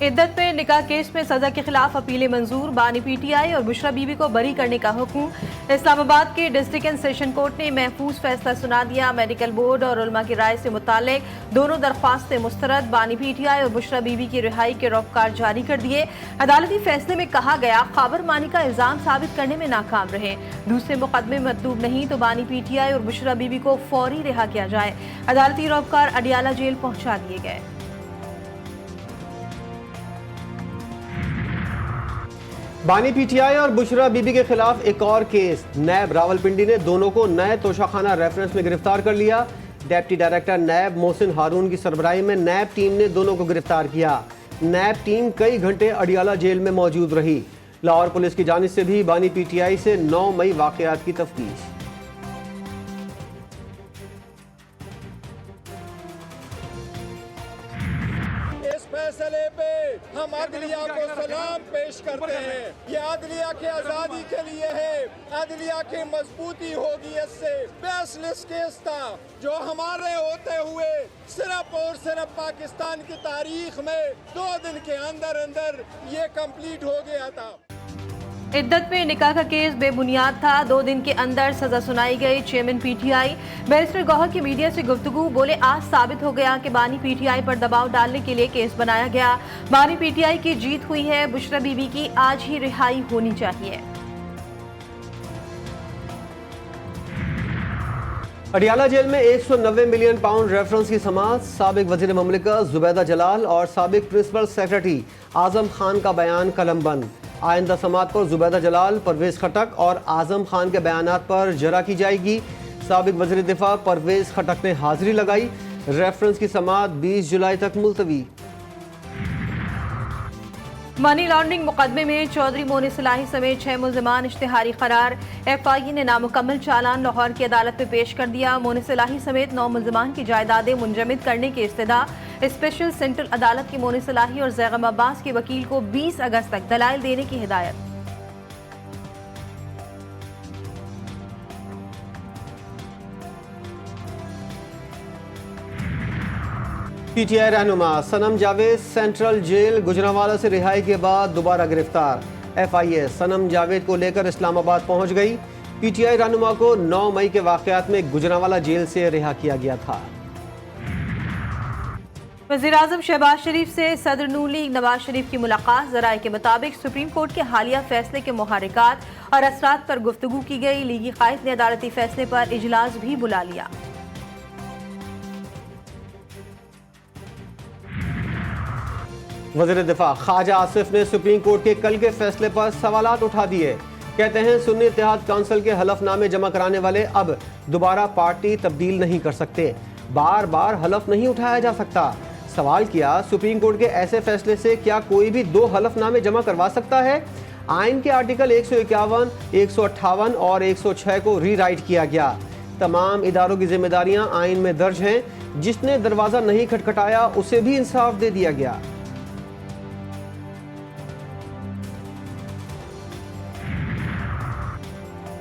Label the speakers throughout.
Speaker 1: इद्दत में निकाह केस में सजा के खिलाफ अपीलें मंजूर। बानी पीटीआई और बुशरा बीबी को बरी करने का हुक्म। इस्लामाबाद के डिस्ट्रिक्ट एंड सेशन कोर्ट ने महफूज फैसला सुना दिया। मेडिकल बोर्ड और उलमा की राय से मुतालिक दोनों दरख्वास्तें मुस्तरद। बानी पीटीआई और बुशरा बीबी की रिहाई के रौकार जारी कर दिए। अदालती फैसले में कहा गया, खबर मानी का इल्जाम साबित करने में नाकाम रहे, दूसरे मुकदमे मतलूब नहीं तो बानी पीटीआई और बुशरा बीबी को फौरी रिहा किया जाए। अदालती रौकार अडियाला जेल पहुंचा दिए गए।
Speaker 2: बानी पीटीआई और बुशरा बीबी के खिलाफ एक और केस। नैब रावलपिंडी ने दोनों को नए तोशाखाना रेफरेंस में गिरफ्तार कर लिया। डिप्टी डायरेक्टर नैब मोहसिन हारून की सरबराही में नैब टीम ने दोनों को गिरफ्तार किया। नैब टीम कई घंटे अडियाला जेल में मौजूद रही। लाहौर पुलिस की जानिब से भी बानी पीटीआई से 9 मई वाकयात की तफ्तीश।
Speaker 3: फैसले पे हम अदलिया को सलाम पेश करते हैं। ये अदलिया की आज़ादी के लिए है, अदलिया की मजबूती होगी। इससे बेसलेस केस था जो हमारे होते हुए सिर्फ और सिर्फ पाकिस्तान की तारीख में 2 दिन के अंदर अंदर ये कंप्लीट हो गया था।
Speaker 1: इद्दत में निकाह का केस बेबुनियाद था, 2 दिन के अंदर सजा सुनाई गई। चेयरमैन पीटीआई बैरिस्टर गौहर की मीडिया से गुफ्तगू, बोले आज साबित हो गया कि बानी पीटीआई पर दबाव डालने के लिए केस बनाया गया। बानी पीटीआई की जीत हुई है, बुशरा बीबी की आज ही रिहाई होनी चाहिए।
Speaker 2: अडियाला जेल में 190 मिलियन पाउंड रेफरेंस की समाअत। साबिक वजीर ममलिकत जुबैदा जलाल और साबिक प्रिंसिपल सेक्रेटरी आजम खान का बयान कलमबंद। आइंदा समाअत पर जुबैदा जलाल, परवेज खटक और आजम खान के बयानात पर जरा की जाएगी। साबिक वज़ीर दिफा परवेज खटक ने हाजिरी लगाई। रेफरेंस की समाअत 20 जुलाई तक मुलतवी।
Speaker 1: मनी लॉन्ड्रिंग मुकदमे में चौधरी मोनी सलाही समेत 6 मुल्जिमान इश्तिहारी करार। FIA ने नामुकम्मल चालान लाहौर की अदालत में पेश कर दिया। मोनी सलाही समेत 9 मुल्जिमान की जायदादें मुंजमद करने की इस्तदा। स्पेशल सेंट्रल अदालत की मोनी सलाही और ज़ैगम अब्बास के वकील को 20 अगस्त तक दलाइल देने की हिदायत।
Speaker 2: पीटीआई रहनुमा सनम जावेद सेंट्रल जेल गुजरांवाला से रिहाई के बाद दोबारा गिरफ्तार। FIA सनम जावेद को लेकर इस्लामाबाद पहुंच गई। पीटीआई रहनुमा को 9 मई के वाकयात में गुजरांवाला जेल से रिहा किया गया था।
Speaker 1: वज़ीर-ए-आज़म शहबाज शरीफ से सदर नून लीग नवाज शरीफ की मुलाकात। ज़राए के मुताबिक सुप्रीम कोर्ट के हालिया फैसले के मुहारिकात और असरात पर गुफ्तगू की गई। लीगी कायद ने अदालती फैसले पर इजलास भी बुला लिया।
Speaker 2: वज़ीर दिफा ख्वाजा आसिफ ने सुप्रीम कोर्ट के कल के फैसले पर सवालात उठा दिए। कहते हैं सुन्नी इत्तेहाद काउंसिल के हलफनामे जमा कराने वाले अब दोबारा पार्टी तब्दील नहीं कर सकते। बार बार हलफ नहीं उठाया जा सकता। सवाल किया, सुप्रीम कोर्ट के ऐसे फैसले से क्या कोई भी 2 हलफनामे जमा करवा सकता है? आइन के आर्टिकल 151, 158 और 106 को रीराइट किया गया। तमाम इदारों की जिम्मेदारियां आइन में दर्ज हैं। जिसने दरवाजा नहीं खटखटाया उसे भी इंसाफ दे दिया गया।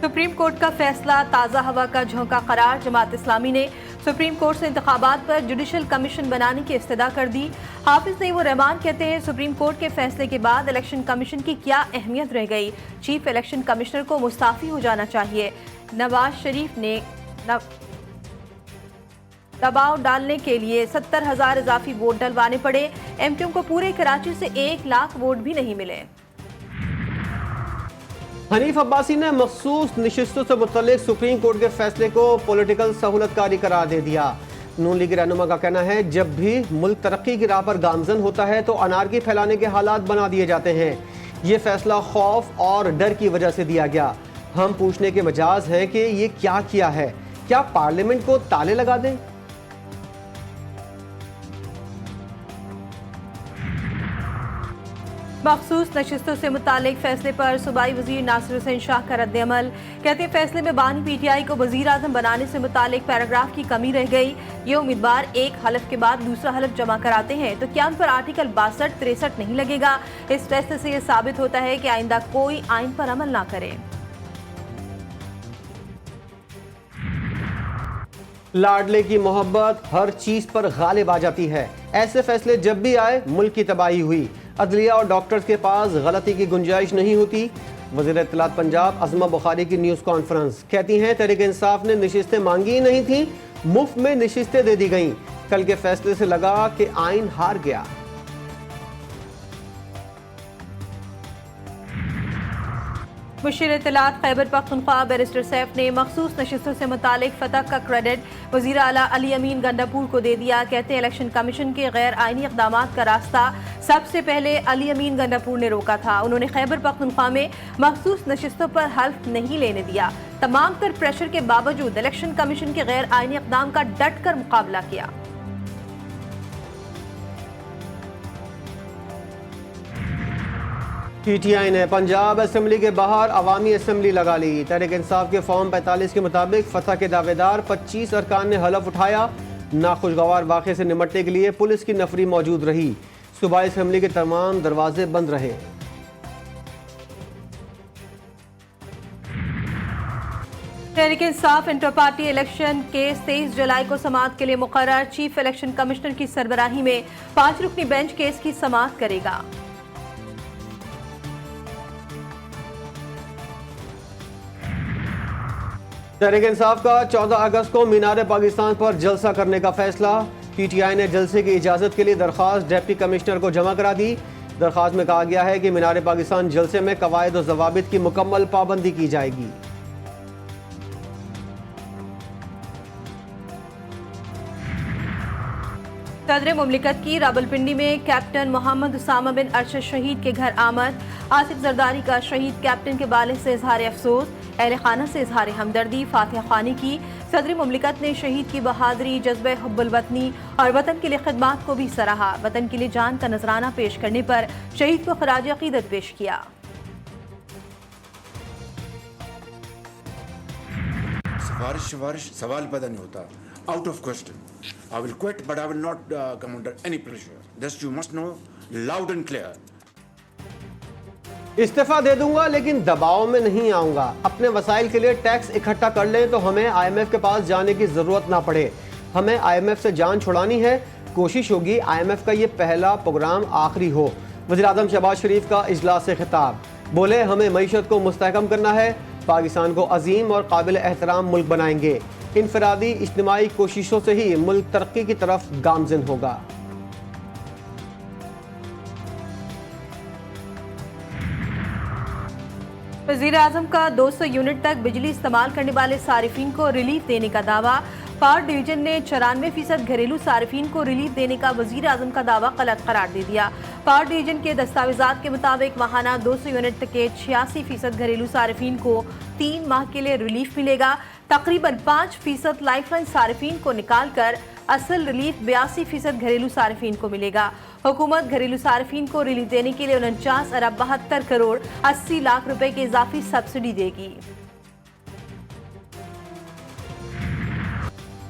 Speaker 1: सुप्रीम कोर्ट का फैसला ताज़ा हवा का झोंका करार। जमात इस्लामी ने सुप्रीम कोर्ट से इंतखाबात पर जुडिशल कमीशन बनाने की इस्तदा कर दी। हाफिज नईम रहमान कहते हैं सुप्रीम कोर्ट के फैसले के बाद इलेक्शन कमीशन की क्या अहमियत रह गई। चीफ इलेक्शन कमिश्नर को मुस्ताफी हो जाना चाहिए। नवाज शरीफ ने दबाव डालने के लिए 70,000 इजाफी वोट डलवाने पड़े। MQM को पूरे कराची से 1 लाख वोट भी नहीं मिले।
Speaker 2: हनीफ अब्बासी ने मखसूस नशिस्तों से मुतल्लिक सुप्रीम कोर्ट के फैसले को पॉलिटिकल सहूलतकारी करार दे दिया। नून लीग रहनुमा का कहना है जब भी मुल्क तरक्की की राह पर गामजन होता है तो अनारकी फैलाने के हालात बना दिए जाते हैं। ये फैसला खौफ और डर की वजह से दिया गया। हम पूछने के मजाज हैं कि ये क्या किया है? क्या पार्लियामेंट को ताले लगा दें?
Speaker 1: मखसूस नशिस्तों से मुतालिक फैसले पर सूबाई वजीर नासिर हुसैन शाह का रद्द अमल। कहते हैं फैसले में बानी पीटीआई को वजीर आजम बनाने से मुतालिक पैराग्राफ की कमी रह गई। ये उम्मीदवार एक हलफ के बाद दूसरा हलफ जमा कराते हैं तो क्या उन पर आर्टिकल 62-63 नहीं लगेगा? इस फैसले से यह साबित होता है कि आइंदा कोई आइन पर अमल ना करे।
Speaker 2: लाडले की मोहब्बत हर चीज पर गालिब आ जाती है। ऐसे फैसले जब भी आए मुल्क की तबाही हुई। अदलिया और डॉक्टर्स के पास गलती की गुंजाइश नहीं होती। वज़ीर इत्तलात पंजाब अज़मा बुखारी की न्यूज़ कॉन्फ्रेंस, कहती हैं तहरीक इंसाफ ने नशिस्तें मांगी ही नहीं थी, मुफ्त में नशिस्तें दे दी गईं। कल के फैसले से लगा कि आइन हार गया।
Speaker 1: मुशीर इत्तलात खैबर पख्तूनख्वा बैरिस्टर सैफ ने मखसूस नशिस्तों से मुतालिक फतह का क्रेडिट वज़ीर आला अली अमीन गंडापुर को दे दिया। कहते हैं इलेक्शन कमीशन के गैर आइनी इक़दामात का रास्ता सबसे पहले अली अमीन गंडापुर ने रोका था। उन्होंने खैबर पख्तूनख्वा में मखसूस नशिस्तों पर हल्फ नहीं लेने दिया। तमाम तर प्रेशर के बावजूद इलेक्शन कमीशन के गैर आइनी इक़दाम का डट कर मुकाबला किया।
Speaker 2: PTI ने पंजाब असम्बली के बाहर अवामी असम्बली लगा ली। तहरीक इंसाफ के फॉर्म 45 के मुताबिक फतह के दावेदार 25 अरकान ने हलफ उठाया। नाखुशगवार वाक़े से निपटने के लिए पुलिस की नफरी मौजूद रही। सूबाई असम्बली के तमाम दरवाजे बंद रहे।
Speaker 1: Tehreek Insaf inter party election case 23 जुलाई को समाअत के लिए मुकर्रर। चीफ इलेक्शन कमिश्नर की सरबराही में 5 रुकनी बेंच केस की समाअत करेगा।
Speaker 2: तहरीक इंसाफ का 14 अगस्त को मीनार पाकिस्तान पर जलसा करने का फैसला। PTI ने जलसे की इजाज़त के लिए दरख्वास्त डिप्टी कमिश्नर को जमा करा दी। दरख्वास्त में कहा गया है कि मीनार पाकिस्तान जलसे में कवायद और ज़वाबित की मुकम्मल पाबंदी की जाएगी।
Speaker 1: सदर मुमलिकत की रावलपिंडी में कैप्टन मोहम्मद उसामा बिन अरशद शहीद के घर आमद। आसिफ जरदारी का शहीद कैप्टन के बाले से इजहार अफसोस, अहले खाना से इजहार हमदर्दी, फातिहा खानी की। सदर मुमलिकत ने शहीद की बहादुरी, जज्बे हुब्बुल वतनी और वतन के लिए खिदमात को भी सराहा। वतन के लिए जान का नजराना पेश करने पर शहीद को खराज अकीदत पेश किया।
Speaker 4: सिफारिश सवाल पैदा नहीं होता, out of question. I will quit, but I will not come under any pressure. This you must know loud and clear.
Speaker 2: इस्तीफा दे दूंगा लेकिन दबाव में नहीं आऊंगा। अपने वसाइल के लिए टैक्स इकट्ठा कर लें तो हमें IMF के पास जाने की जरूरत ना पड़े। हमें IMF से जान छुड़ानी है। कोशिश होगी IMF का ये पहला प्रोग्राम आखिरी हो। वज़ीर आज़म शहबाज शरीफ का इजलास से खिताब, बोले हमें मईशत को मुस्तहकम करना है, पाकिस्तान को अजीम और काबिल एहतराम मुल्क बनाएंगे। इनफरादी इज्तिमाई कोशिशों से ही मुल्क तरक्की की तरफ गामजिन होगा।
Speaker 1: वज़ीर आज़म का 200 यूनिट तक बिजली इस्तेमाल करने वाले सारिफीन को रिलीफ देने का दावा। पावर डिवीजन ने 94% घरेलू सारिफीन को रिलीफ देने का वज़ीर आज़म का दावा गलत करार दे दिया। पावर डिवीजन के दस्तावेजात के मुताबिक माहाना 200 यूनिट के 86% घरेलू सारिफीन को 3 माह के लिए रिलीफ मिलेगा। तकरीबन 5% लाइफलाइन सारिफीन को निकाल कर असल रिलीफ 82% घरेलू सारिफीन को मिलेगा। हुकूमत घरेलू सारिफीन को रिलीफ देने के लिए 49 अरब 72 करोड़ 80 लाख रुपए की इजाफी सब्सिडी देगी।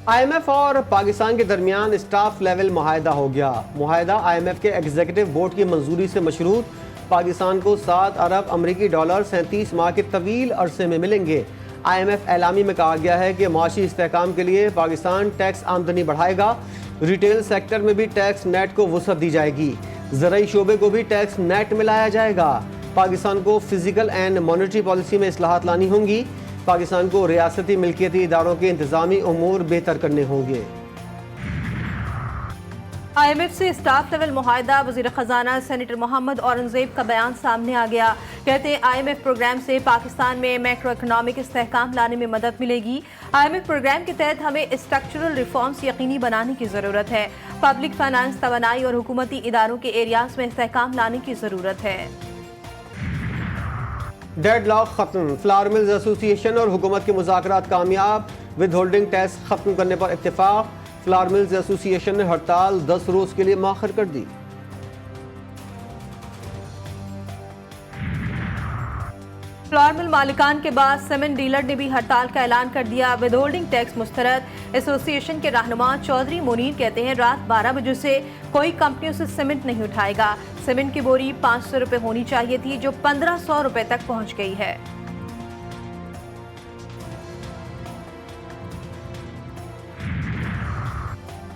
Speaker 2: IMF और पाकिस्तान के दरमियान स्टाफ लेवल मुआहदा हो गया। मुआहदा IMF के एग्जीक्यूटिव बोर्ड की मंजूरी से मशरूत पाकिस्तान को 7 अरब अमरीकी डॉलर 37 माह के तवील अरसे में मिलेंगे। IMF एलामी में कहा गया है कि माशी इस्तेहकाम के लिए पाकिस्तान टैक्स आमदनी बढ़ाएगा। रिटेल सेक्टर में भी टैक्स नेट को वसअत दी जाएगी। ज़राई शोबे को भी टैक्स नेट में लाया जाएगा। पाकिस्तान को फिजिकल एंड मॉनेटरी पॉलिसी में इस्लाहात लानी होंगी। पाकिस्तान को रियासती मिल्कियती इदारों के इंतजामी उमूर बेहतर करने होंगे।
Speaker 1: IMF से स्टाफ लेवल मुआहदा, वज़ीर ख़जाना सेनेटर मोहम्मद औरंगज़ेब का बयान सामने आ गया। कहते हैं IMF प्रोग्राम से पाकिस्तान में मैक्रो इकनॉमिक इस्तेहकाम लाने में मदद मिलेगी। IMF प्रोग्राम के तहत हमें स्ट्रक्चरल रिफॉर्म्स यकीनी बनाने की ज़रूरत है। पब्लिक फाइनेंस, तवानाई और हुकूमती इदारों के एरियाज में इस्तेहकाम लाने की ज़रूरत है।
Speaker 2: डेडलॉक खत्म, फ्लावर मिल्स एसोसिएशन और हुकूमत के मुज़ाकरात कामयाब। विद होल्डिंग टैक्स खत्म करने पर इत्तेफाक। फ्लावर मिल्स एसोसिएशन ने हड़ताल 10 रोज के लिए मौखर कर दी।
Speaker 1: फ्लावर मिल मालिकान के बाद सीमेंट डीलर ने भी हड़ताल का ऐलान कर दिया। विद होल्डिंग टैक्स मुस्तरद। एसोसिएशन के रहनुमा चौधरी मुनीर कहते हैं रात 12 बजे से कोई कंपनियों से सीमेंट नहीं उठाएगा। सीमेंट की बोरी 500 रुपए होनी चाहिए थी, जो 1500 रुपए तक पहुंच गई है।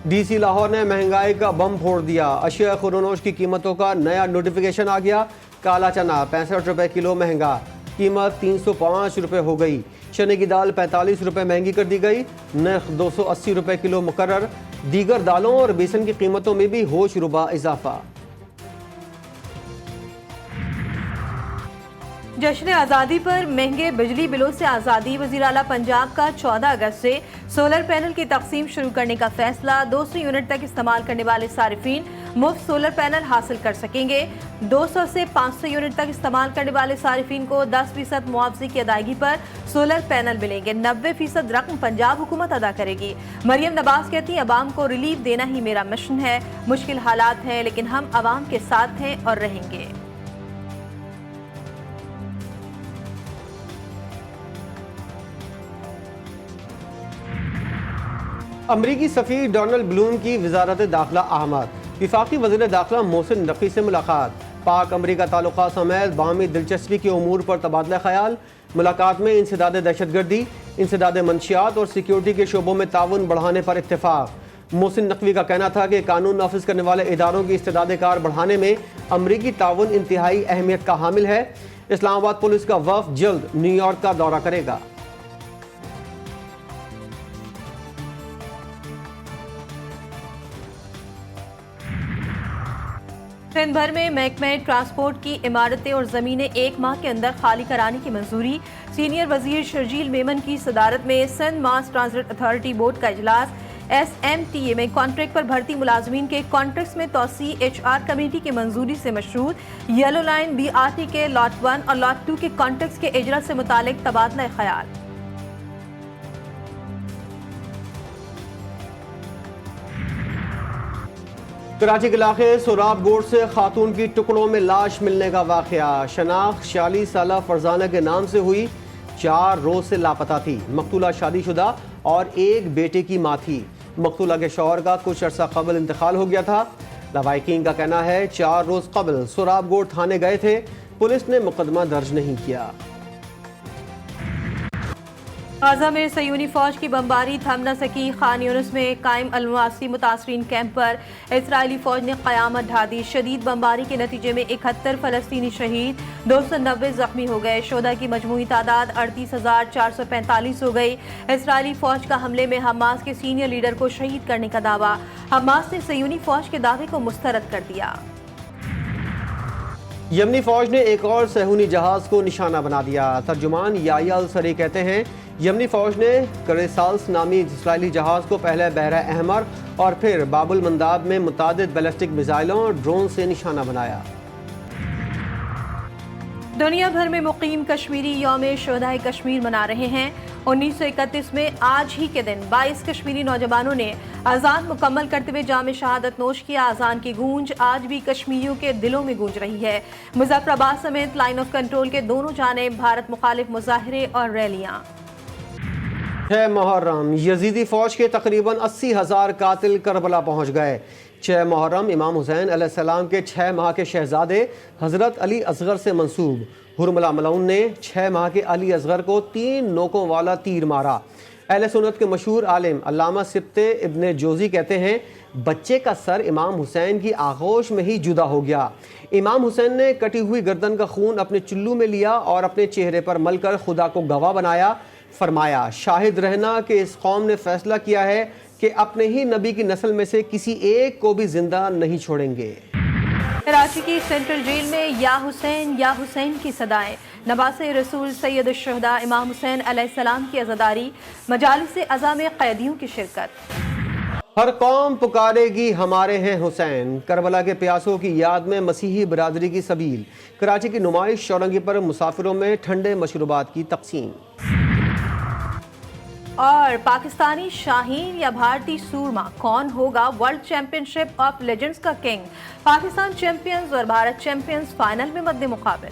Speaker 2: डीसी लाहौर ने महंगाई का बम फोड़ दिया। अशिया खुरोनोश की कीमतों का नया नोटिफिकेशन आ गया। काला चना 65 रुपए किलो महंगा, कीमत 305 रुपए हो गई। चने की दाल 45 रुपए महंगी कर दी गई, नर्ख 280 रुपए किलो मुकर्रर। दीगर दालों और बेसन की कीमतों में भी होश रुबा इजाफा।
Speaker 1: जश्न आज़ादी पर महंगे बिजली बिलों से आज़ादी। वज़ीर आला पंजाब का 14 अगस्त से सोलर पैनल की तकसीम शुरू करने का फैसला। 200 यूनिट तक इस्तेमाल करने वाले सारिफीन मुफ्त सोलर पैनल हासिल कर सकेंगे। 200 से 500 यूनिट तक इस्तेमाल करने वाले सारिफीन को 10% मुआवजे की अदायगी पर सोलर पैनल मिलेंगे। 90% रकम पंजाब हुकूमत अदा करेगी। मरियम नवाज कहती है, अवाम को रिलीफ देना ही मेरा मिशन है। मुश्किल हालात हैं लेकिन हम अवाम के साथ हैं और रहेंगे।
Speaker 2: अमरीकी सफ़ीर डोनाल्ड ब्लूम की वजारत दाखिला अहमद। वफाकी वज़ीर दाखिला मोहसिन नकवी से मुलाकात। पाक अमरीका ताल्लुकात समेत बाहमी दिलचस्पी के उमूर पर तबादला ख्याल। मुलाकात में इंसदाद दहशतगर्दी, इंसदाद मंशियात और सिक्योरिटी के शोबों में ताउन बढ़ाने पर इत्तेफाक। मोहसिन नकवी का कहना था कि कानून नाफिज करने वाले इदारों की इस्तेदाद कार बढ़ाने में अमरीकी ताउन इंतहाई अहमियत का हामिल है। इस्लामाबाद पुलिस का वफ़द जल्द न्यूयॉर्क का दौरा करेगा।
Speaker 1: सिंध भर में महकमे ट्रांसपोर्ट की इमारतें और ज़मीनें 1 माह के अंदर खाली कराने की मंजूरी। सीनियर वजीर शर्जील मेमन की सदारत में Sindh mass transit authority board का इजलास। SMTA में कॉन्ट्रैक्ट पर भर्ती मुलाजमीन के कॉन्ट्रैक्ट्स में तोसी HR कमेटी की मंजूरी से मशरूत। येलो लाइन BRT के लॉट 1 और लॉट 2 के कॉन्ट्रैक्ट्स के इजरा से मुतालिक तबादला ख्याल।
Speaker 2: कराची के इलाके सोराब गोड से खातून की टुकड़ों में लाश मिलने का वाकया। शनाख्त 46 साला फरजाना के नाम से हुई, 4 रोज से लापता थी। मकतूला शादीशुदा और एक बेटे की माँ थी। मकतूला के शौहर का कुछ अर्सा कबल इंतकाल हो गया था। लवाइकिन का कहना है 4 रोज कबल सोराब गोड थाने गए थे, पुलिस ने मुकदमा दर्ज नहीं किया।
Speaker 1: गाजा में सयूनी फौज की बमबारी थम न सकी। खान यूनिस में कायम अलमवासी मुतासरीन कैंप पर इसराइली फौज ने क़यामत ढा दी। शदीद बमबारी के नतीजे में 71 फ़लस्तीनी शहीद, 290 जख्मी हो गए। शोधा की मजमूई तादाद 38,445 हो गई। इसराइली फौज का हमले में हमास के सीनियर लीडर को शहीद करने का दावा। हमास ने सयूनी फौज के दावे को मुस्तरद कर दिया।
Speaker 2: यमनी फौज ने एक और सहूनी जहाज को निशाना बना दिया। तर्जुमान याया अल सरी कहते हैं, यमनी फौज ने करेसाल्स नामी इसराइली जहाज को पहले बहरा अहमर और फिर बाबुल मंदाब में मुतादिद बैलिस्टिक मिसाइलों और ड्रोन से निशाना बनाया।
Speaker 1: दुनिया भर में मुकीम कश्मीरी यौम शोहदाए कश्मीर मना रहे हैं। 1931 में आज ही के दिन 22 कश्मीरी नौजवानों ने अजान मुकम्मल करते हुए जाम शहादत नोश किया। अजान की गूंज आज भी कश्मीरियों के दिलों में गूंज रही है। मुजफ्फराबाद समेत लाइन ऑफ कंट्रोल के दोनों जानिब भारत मुखालिफ मुजाहिरे और रैलियां।
Speaker 2: 6 मुहर्रम यजीदी फौज के तकरीबन 80,000 कातिल करबला पहुंच गए। 6 मुहर्रम इमाम हुसैन अलैहिस्सलाम के 6 माह के शहजादे हज़रत अली असगर से मंसूब। हुरमला मलऊन ने 6 माह के अली असगर को 3 नोकों वाला तीर मारा। अहले सुन्नत के मशहूर आलिम अल्लामा सिब्ते इब्ने जोजी कहते हैं, बच्चे का सर इमाम हुसैन की आगोश में ही जुदा हो गया। इमाम हुसैन ने कटी हुई गर्दन का खून अपने चुल्लू में लिया और अपने चेहरे पर मलकर खुदा को गवाह बनाया। फरमाया, शाहिद रहना कि इस कौम ने फैसला किया है कि अपने ही नबी की नस्ल में से किसी एक को भी जिंदा नहीं छोड़ेंगे।
Speaker 1: कराची की सेंट्रल जेल में या हुसैन की सदाएं। नवासे रसूल सैयद शुहदा इमाम हुसैन अलैहिस्सलाम की अज़ादारी। मजालिस अज़ा में कैदियों की शिरकत।
Speaker 2: हर कौम पुकारेगी हमारे हैं हुसैन। करबला के प्यासों की याद में मसीही बरादरी की सबील। कराची की नुमाइश चौरंगी पर मुसाफिरों में ठंडे मशरूबात की तकसीम। और पाकिस्तानी शाहीन या भारतीय सूरमा कौन होगा वर्ल्ड चैंपियनशिप ऑफ लेजेंड्स का किंग। पाकिस्तान चैंपियंस और भारत चैंपियंस फाइनल में मद्दे मुकाबले।